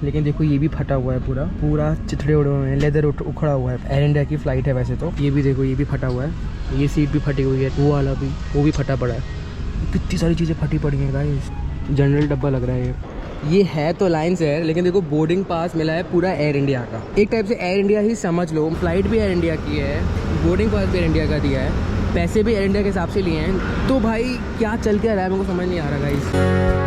लेकिन देखो ये भी फटा हुआ है, पूरा पूरा चिथड़े उड़े हुए हैं, लेदर उखड़ा हुआ है। एयर इंडिया की फ़्लाइट है वैसे तो। ये भी देखो, ये भी फटा हुआ है, ये सीट भी फटी हुई है, वो वाला भी, वो भी फटा पड़ा है। कितनी सारी चीज़ें फटी पड़ी हैं गाइस। जनरल डब्बा लग रहा है ये है तो अलायंस एयर, लेकिन देखो बोर्डिंग पास मिला है पूरा एयर इंडिया का। एक टाइप से एयर इंडिया ही समझ लो। फ्लाइट भी एयर इंडिया की है, बोर्डिंग पास भी एयर इंडिया का दिया है, पैसे भी एयर इंडिया के हिसाब से लिए हैं। तो भाई क्या चल के रहा है मेरे को समझ नहीं आ रहा गाइस।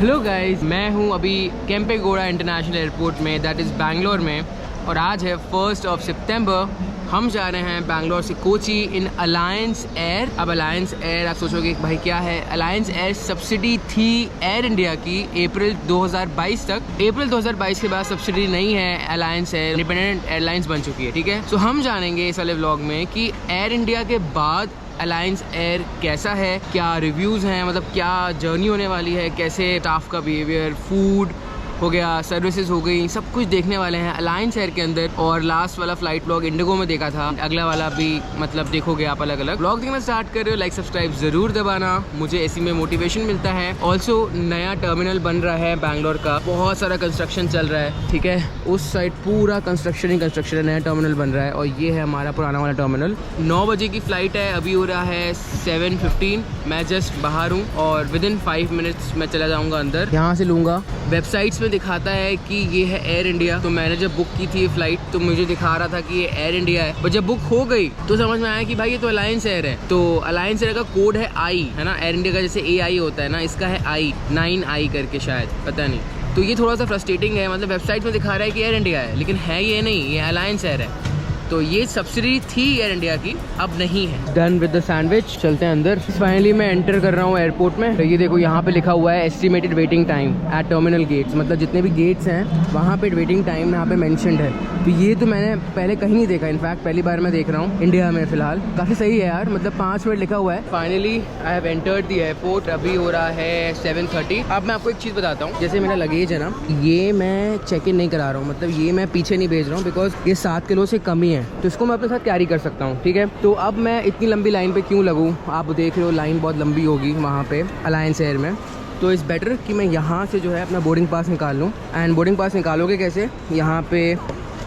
हेलो गाइस, मैं हूँ अभी केम्पेगौड़ा इंटरनेशनल एयरपोर्ट में, दैट इज़ बैंगलोर में, और आज है 1 सितंबर। हम जा रहे हैं बैंगलोर से कोची इन अलायंस एयर। अब अलायंस एयर आप सोचोगे भाई क्या है। अलायंस एयर सब्सिडी थी एयर इंडिया की अप्रैल 2022 तक। अप्रैल 2022 के बाद सब्सिडी नहीं है। अलायंस एयर इंडिपेंडेंट एयरलाइंस बन चुकी है, ठीक है। तो हम जानेंगे इस वाले व्लॉग में कि एयर इंडिया के बाद अलायंस एयर कैसा है, क्या रिव्यूज़ हैं, मतलब क्या जर्नी होने वाली है, कैसे स्टाफ का बिहेवियर, फूड हो गया, सर्विसेज हो गई, सब कुछ देखने वाले हैं अलायंस एयर के अंदर। और लास्ट वाला फ्लाइट व्लॉग इंडिगो में देखा था, अगला वाला भी मतलब देखोगे आप अलग अलग। व्लॉग देखना स्टार्ट कर रहे हो, लाइक सब्सक्राइब जरूर दबाना, मुझे ऐसी में मोटिवेशन मिलता है। ऑल्सो नया टर्मिनल बन रहा है बैंगलोर का, बहुत सारा कंस्ट्रक्शन चल रहा है, ठीक है। उस साइड पूरा कंस्ट्रक्शन ही कंस्ट्रक्शन है, नया टर्मिनल बन रहा है। और ये है हमारा पुराना वाला टर्मिनल। 9 बजे की फ्लाइट है, अभी हो रहा है 7:15। मैं जस्ट बाहर हूँ और विदिन 5 मिनट्स मैं चला जाऊँगा अंदर। यहाँ से लूँगा। वेबसाइट्स में दिखाता है कि ये है एयर इंडिया, तो मैंने जब बुक की थी फ्लाइट तो मुझे दिखा रहा था कि ये एयर इंडिया है, पर जब बुक हो गई तो समझ में आया कि भाई ये तो अलायंस एयर है। तो अलायंस एयर का कोड है आई, है ना। एयर इंडिया का जैसे AI होता है ना, इसका है आई, 9I करके, शायद, पता नहीं। तो ये थोड़ा सा फ्रस्ट्रेटिंग है, मतलब वेबसाइट में दिखा रहा है कि एयर इंडिया है, लेकिन है ये नहीं, ये अलायंस एयर है। तो ये सब्सिडी थी एयर इंडिया की, अब नहीं है। डन विद द सैंडविच, चलते हैं अंदर। फाइनली मैं एंटर कर रहा हूँ एयरपोर्ट में। तो ये देखो यहाँ पे लिखा हुआ है estimated waiting time at terminal gates, मतलब जितने भी गेट्स हैं वहाँ पे वेटिंग टाइम यहाँ पे मेंशन्ड है। तो ये तो मैंने पहले कहीं नहीं देखा, इनफैक्ट पहली बार मैं देख रहा हूँ इंडिया में फिलहाल। काफ़ी सही है यार, मतलब 5 मिनट लिखा हुआ है। Finally I have entered the airport. अभी हो रहा है 7:30। अब मैं आपको एक चीज़ बताता हूँ, जैसे मेरा लगेज है ना, ये मैं चेक इन नहीं करा रहा हूँ, मतलब ये मैं पीछे नहीं भेज रहा हूँ, बिकॉज ये 7 किलो से कम ही है, तो इसको मैं अपने साथ कैरी कर सकता हूँ, ठीक है। तो अब मैं इतनी लंबी लाइन पे क्यों लगूँ, आप देख रहे हो लाइन बहुत लंबी होगी वहाँ पे अलायंस एयर में। तो इस बेटर कि मैं यहाँ से जो है अपना बोर्डिंग पास निकाल लूँ। एंड बोर्डिंग पास निकालोगे कैसे, यहाँ पे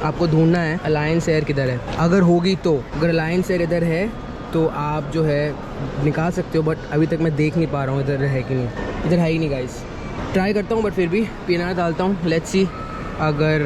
आपको ढूंढना है अलायंस एयर किधर है, अगर होगी तो। अगर अलायंस एयर इधर है तो आप जो है निकाल सकते हो, बट अभी तक मैं देख नहीं पा रहा हूँ इधर है कि नहीं। इधर है ही नहीं गाइस। ट्राई करता हूँ, बट फिर भी PNR डालता हूँ, लेट्स सी। अगर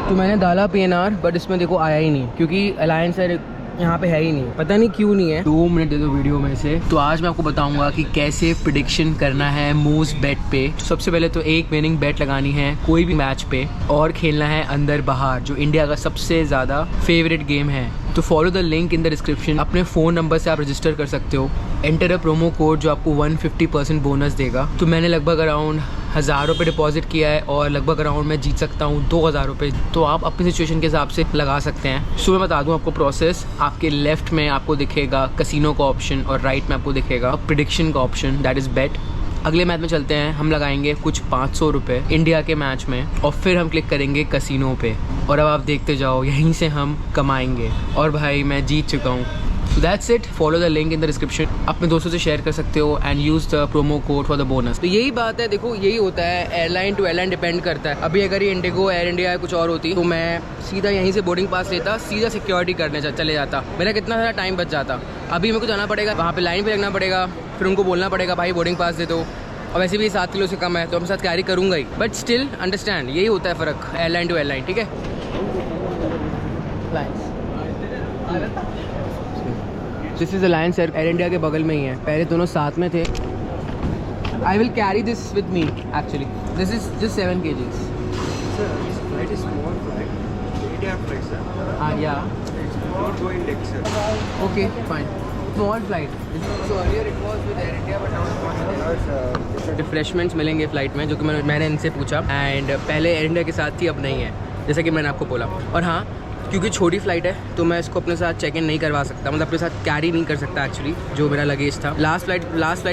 तो मैंने डाला PNR, बट इसमें देखो आया ही नहीं, क्योंकि अलायंस एयर यहाँ पे है ही नहीं, पता नहीं क्यों नहीं है। 2 मिनट दे दो वीडियो में से। तो आज मैं आपको बताऊंगा कि कैसे प्रेडिक्शन करना है मोस्ट बेट पे। सबसे पहले तो एक विनिंग बेट लगानी है कोई भी मैच पे, और खेलना है अंदर बाहर, जो इंडिया का सबसे ज़्यादा फेवरेट गेम है। तो follow the link in the description. अपने फ़ोन नंबर से आप रजिस्टर कर सकते हो, एंटर अ प्रोमो कोड जो आपको 150% बोनस देगा। तो मैंने लगभग अराउंड 1000 रुपये डिपॉजिट किया है, और लगभग अराउंड मैं जीत सकता हूँ 2000 रुपये। तो आप अपनी सिचुएशन के हिसाब से लगा सकते हैं। सो मैं बता दूँ आपको प्रोसेस। आपके लेफ्ट में आपको दिखेगा कसिनो का ऑप्शन, और राइट में आपको दिखेगा प्रेडिक्शन का ऑप्शन, दैट इज़ बेट। अगले मैच में चलते हैं, हम लगाएंगे कुछ 500 रुपये इंडिया के मैच में, और फिर हम क्लिक करेंगे कसिनो पे। और अब आप देखते जाओ, यहीं से हम कमाएंगे। और भाई मैं जीत चुका हूँ। So that's it. Follow the link in the description. अपने दोस्तों से शेयर कर सकते हो and use the promo code for the bonus. तो यही बात है, देखो यही होता है, एयरलाइन टू एयरलाइन डिपेंड करता है। अभी अगर ये इंडिगो, एयर इंडिया कुछ और होती तो मैं सीधा यहीं से बोर्डिंग पास लेता, सीधा सिक्योरिटी करने चले जाता, मेरा कितना सारा टाइम बच जाता। अभी मेरे को जाना पड़ेगा वहाँ पे, लाइन पे लगना पड़ेगा, फिर उनको बोलना पड़ेगा भाई बोर्डिंग पास दे दो, और वैसे भी 7 किलो से कम है तो हम साथ कैरी करूँगा ही। बट स्टिल अंडरस्टैंड, यही होता है फ़र्क एयरलाइन टू एयरलाइन, ठीक है। This is alliance air India के बगल में ही है, पहले दोनों साथ में थे। I will carry this with me actually, this is just 7 kgs। या okay fine, small flight. Refreshments मिलेंगे फ़्लाइट में, जो कि मैंने इनसे पूछा, एंड पहले एयर इंडिया के साथ थी, अब नहीं है, जैसा कि मैंने आपको बोला। और हाँ, क्योंकि छोटी फ्लाइट है तो मैं इसको अपने साथ चेक इन नहीं करवा सकता, मतलब अपने साथ कैरी नहीं कर सकता एक्चुअली, जो मेरा लगेज था। लास्ट फ्लाइट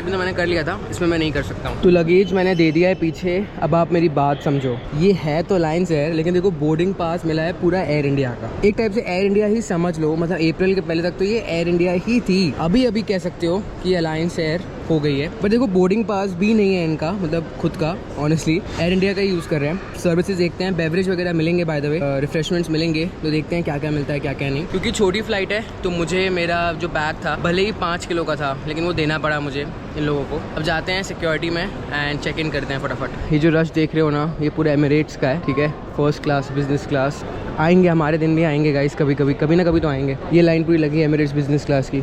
में तो मैंने कर लिया था, इसमें मैं नहीं कर सकता हूँ। तो लगेज मैंने दे दिया है पीछे। अब आप मेरी बात समझो, ये है तो अलायंस एयर, लेकिन देखो बोर्डिंग पास मिला है पूरा एयर इंडिया का। एक टाइप से एयर इंडिया ही समझ लो, मतलब अप्रैल के पहले तक तो ये एयर इंडिया ही थी। अभी कह सकते हो कि अलायंस एयर हो गई है। बट देखो बोर्डिंग पास भी नहीं है इनका, मतलब खुद का, ऑनेस्टली एयर इंडिया का ही यूज़ कर रहे हैं। सर्विसेज देखते हैं, बेवरेज वगैरह मिलेंगे बाय द वे, रिफ्रेशमेंट्स मिलेंगे, तो देखते हैं क्या क्या मिलता है क्या क्या नहीं। क्योंकि छोटी फ्लाइट है तो मुझे मेरा जो बैग था भले ही 5 किलो का था, लेकिन वो देना पड़ा मुझे इन लोगों को। अब जाते हैं सिक्योरिटी में एंड चेक इन करते हैं फटाफट। ये जो रश देख रहे हो ना, ये पूरा एमिरेट्स का है, ठीक है, फर्स्ट क्लास, बिजनेस क्लास। आएंगे हमारे दिन भी आएंगे गाइस, कभी ना कभी तो आएंगे। ये लाइन पूरी लगी है एमिरेट्स बिजनेस क्लास की।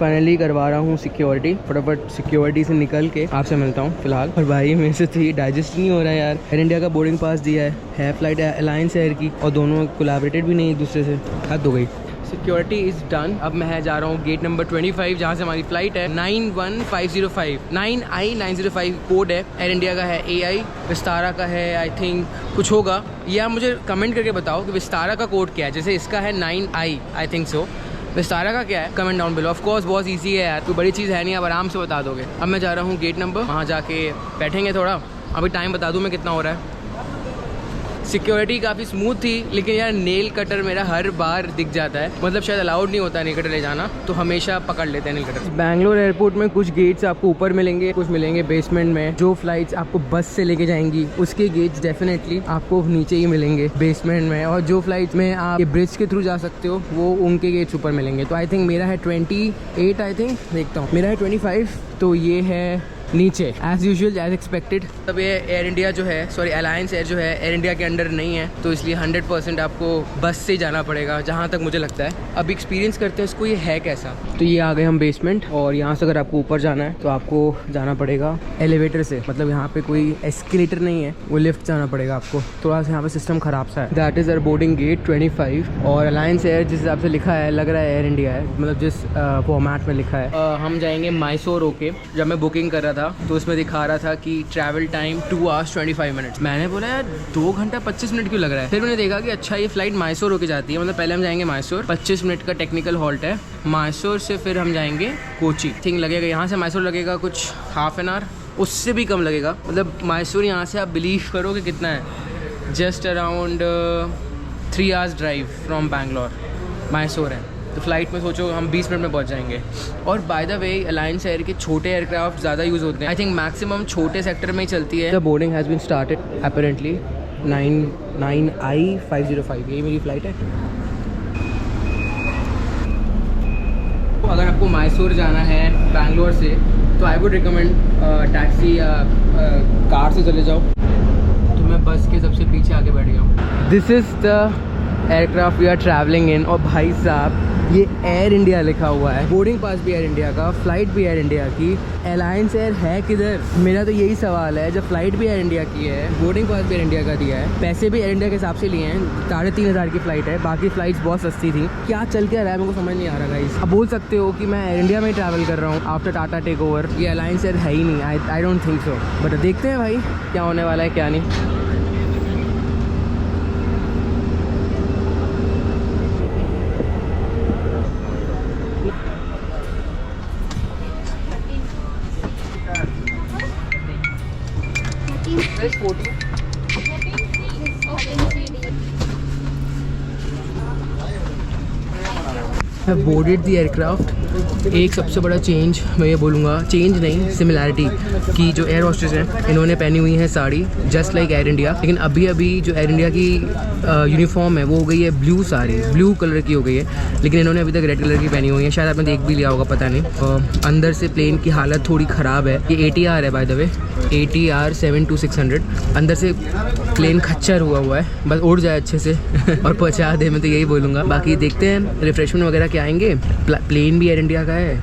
फाइनली करवा रहा हूँ सिक्योरिटी, फटाफट सिक्योरिटी से निकल के आपसे मिलता हूँ फिलहाल। और भाई मेरे से तो ये डाइजेस्ट नहीं हो रहा है यार। एयर इंडिया का बोर्डिंग पास दिया है फ्लाइट अलायंस एयर की, और दोनों कोलैबोरेटेड भी नहीं एक दूसरे से, हद हो गई। Security is done. अब मैं जा रहा हूँ गेट नंबर 25 जहाँ से हमारी फ्लाइट है 91505 9I905 कोड है। एयर इंडिया का है, AI विस्तारा का है, आई थिंक कुछ होगा। या मुझे कमेंट करके बताओ कि विस्तारा का कोड क्या है। जैसे इसका है 9I, I think so. Vistara का क्या है, comment down below. Of course बहुत इजी है यार, कोई बड़ी चीज़ है नहीं, आप आराम से बता दोगे। अब मैं जा रहा हूँ गेट नंबर, वहाँ जाके बैठेंगे थोड़ा। अभी टाइम बता दूँ मैं कितना हो रहा है। सिक्योरिटी काफ़ी स्मूथ थी, लेकिन यार नेल कटर मेरा हर बार दिख जाता है, मतलब शायद अलाउड नहीं होता नेल कटर ले जाना, तो हमेशा पकड़ लेते हैं नेल कटर। बैंगलोर एयरपोर्ट में कुछ गेट्स आपको ऊपर मिलेंगे, कुछ मिलेंगे बेसमेंट में। जो फ्लाइट्स आपको बस से लेके जाएंगी उसके गेट्स डेफिनेटली आपको नीचे ही मिलेंगे बेसमेंट में, और जो फ्लाइट्स में आप ब्रिज के थ्रू जा सकते हो वो उनके गेट्स ऊपर मिलेंगे। तो आई थिंक मेरा है 28, आई थिंक देखता हूँ, मेरा है 25, तो ये है नीचे एज यूजुअल एज एक्सपेक्टेड। तब ये एयर इंडिया जो है, सॉरी अलायंस एयर जो है एयर इंडिया के अंडर नहीं है, तो इसलिए 100% आपको बस से जाना पड़ेगा, जहाँ तक मुझे लगता है। अब एक्सपीरियंस करते हैं इसको, ये है कैसा। तो ये आ गए हम बेसमेंट, और यहाँ से अगर आपको ऊपर जाना है तो आपको जाना पड़ेगा एलिवेटर से, मतलब यहाँ पे कोई एस्केलेटर नहीं है, वो लिफ्ट जाना पड़ेगा आपको। थोड़ा सा यहाँ पे सिस्टम खराब सा है। That is our boarding gate 25, और अलायंस एयर जिस हिसाब से लिखा है लग रहा है एयर इंडिया है, मतलब जिस फॉर्मेट में लिखा है। हम जाएंगे मैसूर होके। जब मैं बुकिंग कर रहा था तो उसमें दिखा रहा था कि ट्रैवल टाइम 2 hours 25 minutes। मैंने बोला यार 2 घंटा 25 मिनट क्यों लग रहा है। फिर मैंने देखा कि अच्छा ये फ्लाइट मैसूर होके जाती है, मतलब पहले हम जाएंगे मैसूर, 25 मिनट का टेक्निकल हॉल्ट है। मैसूर से फिर हम जाएंगे कोची, थिंक लगेगा यहाँ से मैसूर लगेगा कुछ ½ an hour, उससे भी कम लगेगा। मतलब मैसूर यहाँ से आप बिलीव करो कि कितना है, just around 3 hours drive from Bangalore Mysore है। तो फ्लाइट में सोचो हम 20 मिनट में पहुंच जाएंगे। और by the way alliance air के छोटे एयरक्राफ्ट ज़्यादा यूज़ होते हैं, आई थिंक मैक्सिमम छोटे सेक्टर में ही चलती है। The boarding has been started apparently 9I505, यही मेरी फ़्लाइट है। अगर आपको मैसूर जाना है बैंगलोर से तो आई वुड रिकमेंड टैक्सी या कार से चले जाओ। तो मैं बस के सबसे पीछे आके बैठ गया हूँ। This is the aircraft we are travelling in. और भाई साहब ये एयर इंडिया लिखा हुआ है, बोर्डिंग पास भी एयर इंडिया का, फ्लाइट भी एयर इंडिया की। अलायंस एयर है किधर, मेरा तो यही सवाल है। जब फ्लाइट भी एयर इंडिया की है, बोर्डिंग पास भी एयर इंडिया का दिया है, पैसे भी एयर इंडिया के हिसाब से लिए हैं, 3500 की फ़्लाइट है, बाकी फ़्लाइट्स बहुत सस्ती थी। क्या चल के रहा है मेरे को समझ नहीं आ रहा गाइस। अब बोल सकते हो कि मैं एयर इंडिया में ही ट्रैवल कर रहा हूँ आफ्टर टाटा टेक ओवर, ये अलायंस एयर है ही नहीं। I don't think so, but देखते हैं भाई क्या होने वाला है क्या नहीं। बोर्डेड दी एयरक्राफ्ट। एक सबसे बड़ा चेंज मैं ये बोलूँगा, चेंज नहीं सिमिलैरिटी, कि जो एयर होस्टेस हैं इन्होंने पहनी हुई है sari just like air India, लेकिन अभी जो एयर इंडिया की यूनिफॉर्म है वो हो गई है ब्लू साड़ी, ब्लू कलर की हो गई है, लेकिन इन्होंने अभी तक रेड कलर की पहनी हुई है। शायद आपने देख भी लिया होगा, पता नहीं। अंदर से प्लेन की हालत थोड़ी ख़राब है। ये ATR है बाय द वे, ATR 72600। अंदर से प्लेन खच्चर हुआ है, बस उड़ जाए अच्छे से और पहुंचा दे, मैं तो यही बोलूँगा। बाकी देखते हैं रिफ्रेशमेंट वगैरह क्या आएंगे। प्लेन भी एयर इंडिया का है,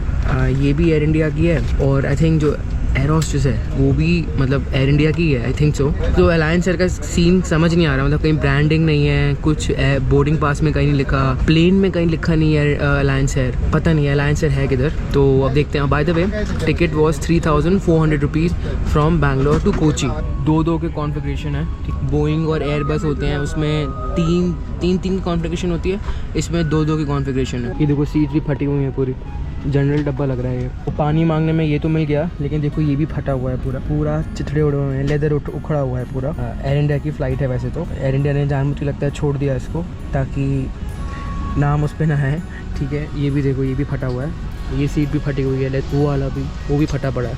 ये भी एयर इंडिया की है, और आई थिंक जो एयर होस्टेस है वो भी मतलब एयर इंडिया की है, आई थिंक सो। तो अलायंस एयर का सीन समझ नहीं आ रहा, मतलब कहीं ब्रांडिंग नहीं है, कुछ बोर्डिंग पास में कहीं नहीं लिखा, प्लेन में कहीं लिखा नहीं है अलायंस एयर, पता नहीं है अलायंस एयर है किधर। तो अब देखते हैं। By the way ticket was 3400 rupees from Bangalore to Kochi. 2-2 के कॉन्फ़िगरेशन है, बोइंग और एयरबस होते हैं, उसमें तीन की कॉन्फ़िगरेशन होती है, इसमें 2-2 की कॉन्फ़िगरेशन है। ये देखो सीट भी फटी हुई है पूरी, जनरल डब्बा लग रहा है ये। तो पानी मांगने में ये तो मिल गया, लेकिन देखो ये भी फटा हुआ है पूरा चिथड़े उड़े हुए हैं, लेदर उखड़ा हुआ है पूरा। एयर इंडिया की फ़्लाइट है वैसे तो, एयर इंडिया ने जानबूझ के लगता है छोड़ दिया इसको ताकि नाम उस पर ना है, ठीक है। ये भी देखो, ये भी फटा हुआ है, ये सीट भी फटी हुई है, वो वाला भी, वो भी फटा पड़ा है।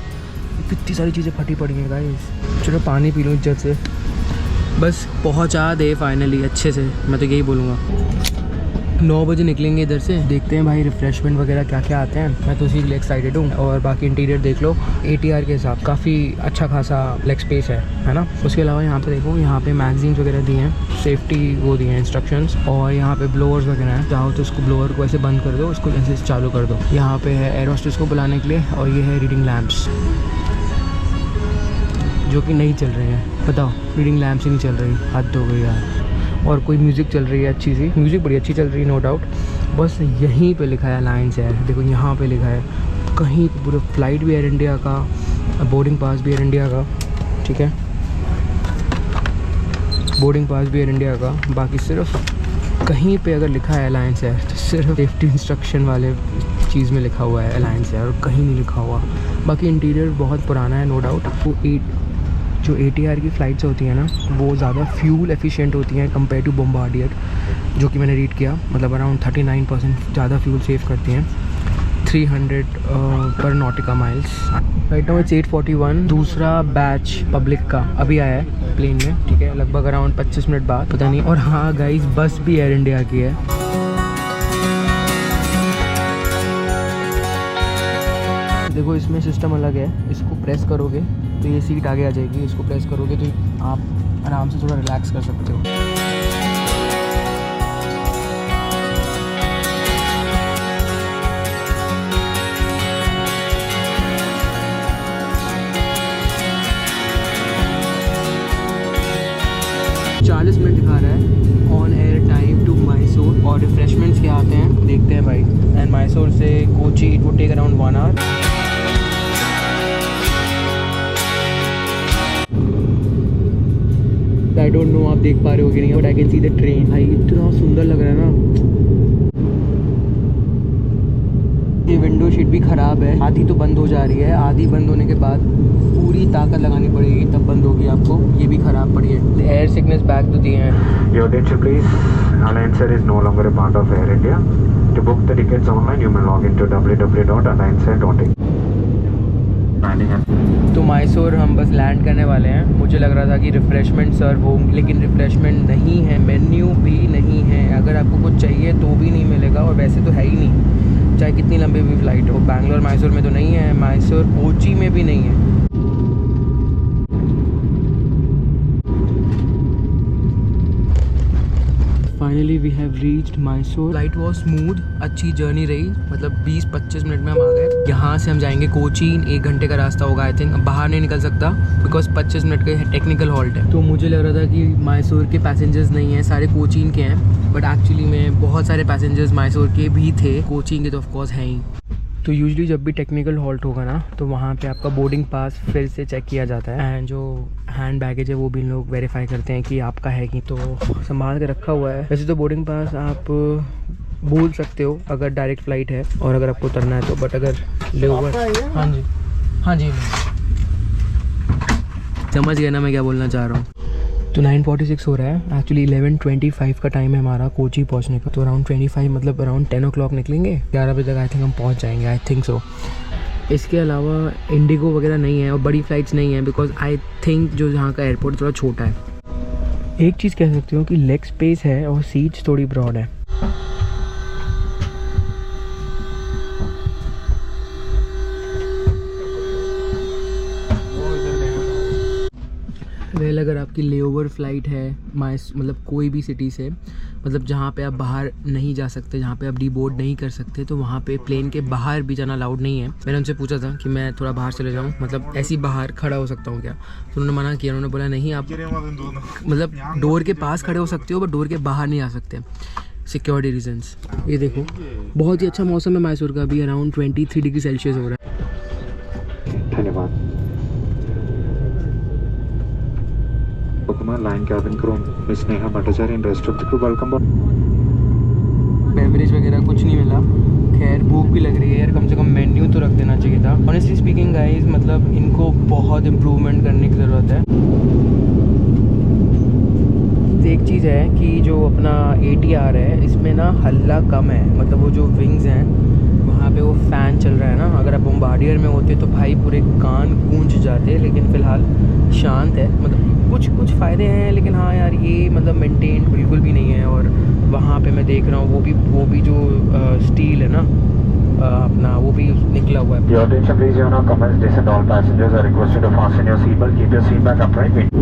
कितनी सारी चीज़ें फटी पड़ी हैं गाइस। चलो पानी पी लूँ इज्जत से। बस पहुँचा दे फाइनली अच्छे से, मैं तो यही बोलूँगा। 9 बजे निकलेंगे इधर से, देखते हैं भाई रिफ़्रेशमेंट वगैरह क्या क्या आते हैं। मैं तो उसी के लिए एक्साइटेड हूँ। और बाकी इंटीरियर देख लो, ATR के हिसाब काफ़ी अच्छा खासा लेग स्पेस है ना। उसके अलावा यहाँ पे देखो, यहाँ पे मैगजीन्स वगैरह दी हैं, सेफ्टी वो दी हैं इंस्ट्रक्शंस, और यहाँ पे ब्लोअर्स वगैरह हैं। चाहो तो उसको ब्लोअर को ऐसे बंद कर दो, उसको ऐसे चालू कर दो। यहाँ पे है एयर होस्टेस को बुलाने के लिए, और ये है रीडिंग लैम्प्स जो कि नहीं चल रहे हैं। बताओ, रीडिंग लैम्प्स ही नहीं चल रही, हद हो गई यार। और कोई म्यूज़िक चल रही है अच्छी सी, म्यूज़िक बड़ी अच्छी चल रही है नो डाउट। बस यहीं पे लिखा है अलायंस एयर, देखो यहाँ पे लिखा है। कहीं पूरा फ्लाइट भी एयर इंडिया का, बोर्डिंग पास भी एयर इंडिया का, ठीक है, बोर्डिंग पास भी एयर इंडिया का। बाकी सिर्फ कहीं पे अगर लिखा है अलायंस एयर तो सिर्फ सेफ्टी इंस्ट्रक्शन वाले चीज़ में लिखा हुआ है अलायंस एयर, और कहीं नहीं लिखा हुआ। बाकी इंटीरियर बहुत पुराना है नो डाउट। वो जो ATR की फ़्लाइट्स होती हैं ना, वो ज़्यादा फ्यूल एफिशिएंट होती हैं कंपेयर टू बॉम्बार्डियर, जो कि मैंने रीड किया, मतलब अराउंड 39% ज़्यादा फ्यूल सेव करती हैं। 300 पर नॉटिका माइल्स। Right now it's 8:41। दूसरा बैच पब्लिक का अभी आया है प्लेन में, ठीक है, लगभग अराउंड 25 मिनट बाद, पता नहीं। और हाँ गाइस, बस भी एयर इंडिया की है। देखो इसमें सिस्टम अलग है, इसको प्रेस करोगे तो ये सीट आगे आ जाएगी, इसको प्रेस करोगे तो आप आराम से थोड़ा रिलैक्स कर सकते हो। मिनट दिखा रहा है on air time to Mysore. और रिफ्रेशमेंट्स क्या आते हैं देखते हैं भाई। एंड मैसूर से Kochi it would take around 1 hour. I don't know आप देख पा रहे हो कि नहीं, but I can see the train. भाई इतना सुंदर लग रहा है ना। ये विंडो शीट भी ख़राब है, आधी तो बंद हो जा रही है, आधी बंद होने के बाद पूरी ताकत लगानी पड़ेगी तब बंद होगी आपको। ये भी ख़राब पड़ी है। एयर सिकनेस बैग तो दिए हैं। Your attention please, Alliance Air is no longer a part of Air India. To book the tickets online, you may log into www.allianceair.in. तो मैसूर हम बस लैंड करने वाले हैं। मुझे लग रहा था कि रिफ़्रेशमेंट सर्व होंगे, लेकिन रिफ़्रेशमेंट नहीं है, मेन्यू भी नहीं है। अगर आपको कुछ चाहिए तो भी नहीं मिलेगा, और वैसे तो है ही नहीं, चाहे कितनी लंबी भी फ़्लाइट हो। बैंगलोर मैसूर में तो नहीं है, मैसूर कोची में भी नहीं है। Finally we have reached Mysore. Flight was smooth, अच्छी जर्नी रही, मतलब 20-25 मिनट में हम आ गए। यहाँ से हम जाएंगे कोची, 1 घंटे का रास्ता होगा आई थिंक। बाहर नहीं निकल सकता बिकॉज 25 मिनट का टेक्निकल हॉल्ट है। तो मुझे लग रहा था कि मैसूर के पैसेंजर्स नहीं हैं, सारे कोचीन के हैं, बट एक्चुअली में बहुत सारे पैसेंजर्स मैसूर के भी थे, कोचीन के तो ऑफकोर्स हैं ही। तो यूजुअली जब भी टेक्निकल हॉल्ट होगा ना, तो वहाँ पे आपका बोर्डिंग पास फिर से चेक किया जाता है, एंड जो हैंड बैगेज है वो भी लोग वेरीफाई करते हैं कि आपका है कि। तो संभाल के रखा हुआ है। वैसे तो बोर्डिंग पास आप भूल सकते हो अगर डायरेक्ट फ़्लाइट है और अगर आपको उतरना है तो, बट अगर लेओवर, हाँ जी समझ गया ना मैं क्या बोलना चाह रहा हूँ। तो 9:46 हो रहा है, एक्चुअली 11:25 का टाइम है हमारा कोची पहुंचने का। तो अराउंड 25 मतलब अराउंड 10 o'clock निकलेंगे, 11 बजे तक आई थिंक हम पहुंच जाएंगे, आई थिंक सो। इसके अलावा इंडिगो वगैरह नहीं है और बड़ी फ़्लाइट्स नहीं है, बिकॉज आई थिंक जो यहाँ का एयरपोर्ट थोड़ा छोटा है। एक चीज़ कह सकती हूँ कि लेग स्पेस है और सीट्स थोड़ी ब्रॉड है। वेल अगर आपकी लेओवर फ़्लाइट है मतलब कोई भी सिटी से, मतलब जहाँ पे आप बाहर नहीं जा सकते, जहाँ पे आप डीबोर्ड नहीं कर सकते, तो वहाँ पे प्लेन के बाहर भी जाना अलाउड नहीं है। मैंने उनसे पूछा था कि मैं थोड़ा बाहर चले जाऊँ, मतलब ऐसे ही बाहर खड़ा हो सकता हूँ क्या, तो उन्होंने मना किया। उन्होंने बोला नहीं, आप मतलब डोर के पास खड़े हो सकते हो बट डोर के बाहर नहीं आ सकते, सिक्योरिटी रीजंस। ये देखो बहुत ही अच्छा मौसम है मैसूर का, अभी अराउंड 23 डिग्री सेल्सियस हो रहा है। धन्यवाद। Line cabin crew, Miss Neha Bhattacharya and rest of the crew, welcome aboard. Beverage वगैरह कुछ नहीं मिला, खैर भूख भी लग रही है यार, कम से कम मेन्यू तो रख देना चाहिए था। ऑनेस्टली स्पीकिंग गाइस, मतलब इनको बहुत इम्प्रूवमेंट करने की ज़रूरत है। एक चीज़ है कि जो अपना ATR है इसमें ना हल्ला कम है, मतलब वो जो विंग्स हैं वहाँ पे वो फ़ैन चल रहा है ना। अगर आप बॉम्बार्डियर में होते तो भाई पूरे कान गूंज जाते, लेकिन फ़िलहाल शांत है। मतलब कुछ फ़ायदे हैं, लेकिन हाँ यार ये मतलब मेंटेन बिल्कुल भी नहीं है। और वहाँ पे मैं देख रहा हूँ वो भी जो स्टील है ना अपना, वो भी निकला हुआ है। Your attention please, you are now commenced descent. All passengers are requested to fasten your seatbelt. Keep your seat back upright.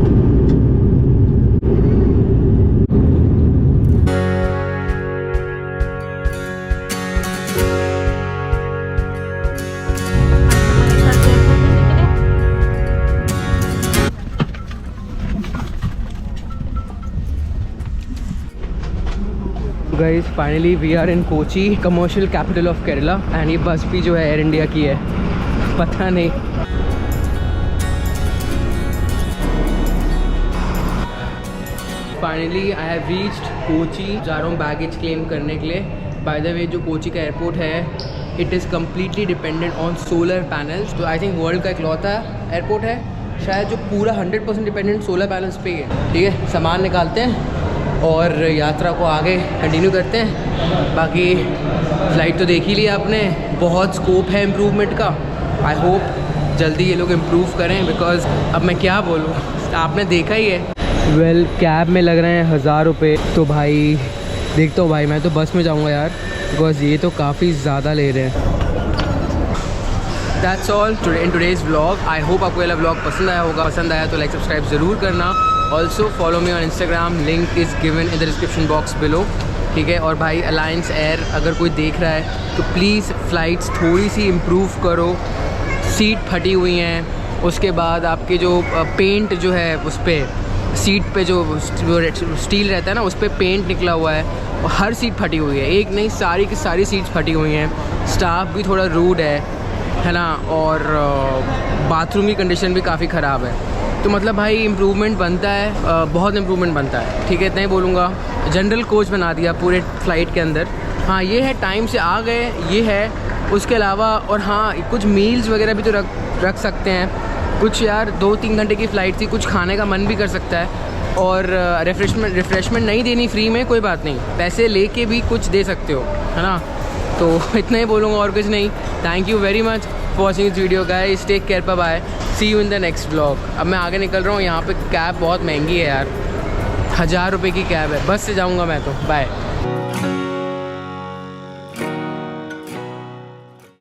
Guys finally we are in Kochi, commercial capital of Kerala. And ये bus भी जो है air India की है, पता नहीं। Finally I have reached Kochi, जा रहा हूँ बैगेज क्लेम करने के लिए। बाय द वे जो कोची का एयरपोर्ट है it is completely dependent on solar panels. तो आई थिंक वर्ल्ड का इकलौता एयरपोर्ट है शायद जो पूरा 100% डिपेंडेंट सोलर पैनल्स पे ही है। ठीक है, सामान निकालते हैं और यात्रा को आगे कंटिन्यू करते हैं। बाकी फ़्लाइट तो देख ही लिया आपने, बहुत स्कोप है इम्प्रूवमेंट का। आई होप जल्दी ये लोग इम्प्रूव करें, बिकॉज़ अब मैं क्या बोलूँ, आपने देखा ही है। वेल कैब में लग रहे हैं 1000 रुपये। तो भाई देखता हूँ भाई, मैं तो बस में जाऊँगा यार, बिकॉज़ ये तो काफ़ी ज़्यादा ले रहे हैं। That's all in today's vlog. I hope आपको ये व्लॉग पसंद आया होगा। पसंद आया तो लाइक सब्सक्राइब ज़रूर करना। Also follow me on Instagram, link is given in the description box below. ठीक है, और भाई अलायंस एयर अगर कोई देख रहा है तो प्लीज़ फ़्लाइट्स थोड़ी सी इम्प्रूव करो। सीट फटी हुई हैं, उसके बाद आपके जो पेंट जो है उस पर सीट पे जो स्टील रहता है ना उस पर पेंट निकला हुआ है और हर सीट फटी हुई है। एक नहीं, सारी की सारी सीट्स फटी हुई हैं। स्टाफ भी थोड़ा रूड है ना, और बाथरूम की कंडीशन भी काफ़ी ख़राब है। तो मतलब भाई इम्प्रूवमेंट बनता है, बहुत इम्प्रूवमेंट बनता है। ठीक है, इतना ही बोलूँगा। जनरल कोच बना दिया पूरे फ़्लाइट के अंदर। हाँ ये है, टाइम से आ गए ये है। उसके अलावा और हाँ कुछ मील्स वगैरह भी तो रख सकते हैं कुछ यार। 2-3 घंटे की फ़्लाइट थी, कुछ खाने का मन भी कर सकता है। और रिफ़्रेशमेंट नहीं देनी फ्री में, कोई बात नहीं, पैसे लेके भी कुछ दे सकते हो, है ना। तो इतना ही बोलूँगा और कुछ नहीं। Thank you very much for watching this video guys, take care, bye bye, see you in the next blog. अब मैं आगे निकल रहा हूँ, यहाँ पे कैब बहुत महंगी है यार, 1000 रुपये की कैब है, बस से जाऊँगा मैं तो। बाय।